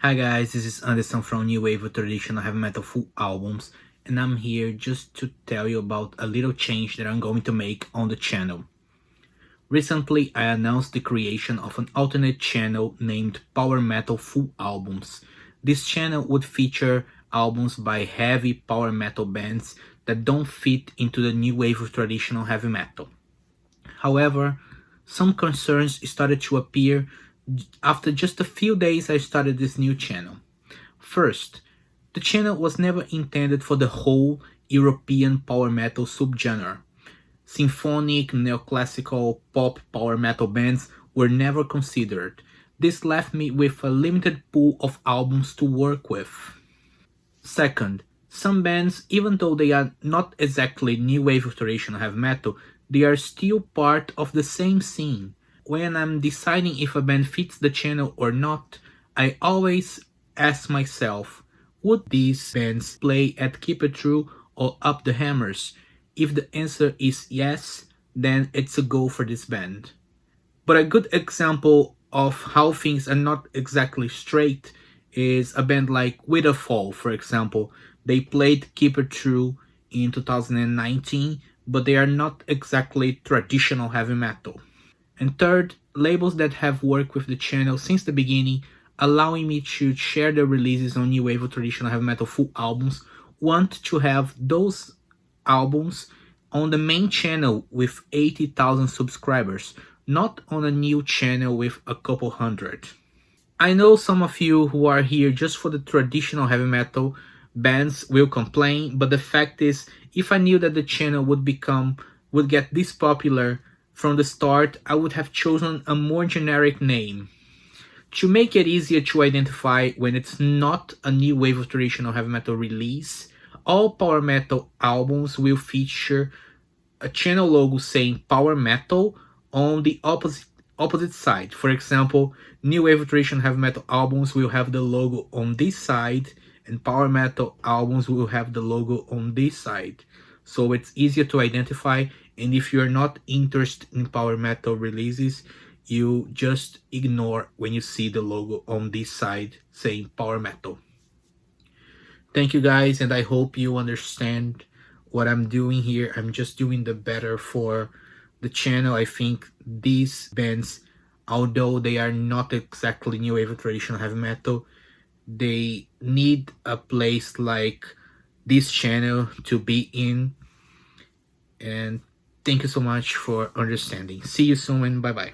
Hi guys, this is Anderson from New Wave of Traditional Heavy Metal Full Albums, and I'm here just to tell you about a little change that I'm going to make on the channel. Recently, I announced the creation of an alternate channel named Power Metal Full Albums. This channel would feature albums by heavy power metal bands that don't fit into the new wave of traditional heavy metal. However, some concerns started to appear after just a few days I started this new channel. First, the channel was never intended for the whole European power metal subgenre. Symphonic, neoclassical, pop power metal bands were never considered. This left me with a limited pool of albums to work with. Second, some bands, even though they are not exactly new wave of traditional heavy metal, they are still part of the same scene. When I'm deciding if a band fits the channel or not, I always ask myself, would these bands play at Keep It True or Up the Hammers? If the answer is yes, then it's a go for this band. But a good example of how things are not exactly straight is a band like Witherfall, for example. They played Keep It True in 2019, but they are not exactly traditional heavy metal. And third, labels that have worked with the channel since the beginning, allowing me to share the releases on New Wave of Traditional Heavy Metal Full Albums, want to have those albums on the main channel with 80,000 subscribers, not on a new channel with a couple hundred. I know some of you who are here just for the traditional heavy metal bands will complain, but the fact is, if I knew that the channel would get this popular from the start, I would have chosen a more generic name. To make it easier to identify when it's not a new wave of traditional heavy metal release, all power metal albums will feature a channel logo saying Power Metal on the opposite side. For example, new wave of traditional heavy metal albums will have the logo on this side, and power metal albums will have the logo on this side. So it's easier to identify, and if you're not interested in power metal releases, you just ignore when you see the logo on this side saying power metal. Thank you guys, and I hope you understand what I'm doing here. I'm just doing the better for the channel. I think these bands, although they are not exactly new wave of traditional heavy metal, they need a place like this channel to be in. And thank you so much for understanding. See you soon and bye bye.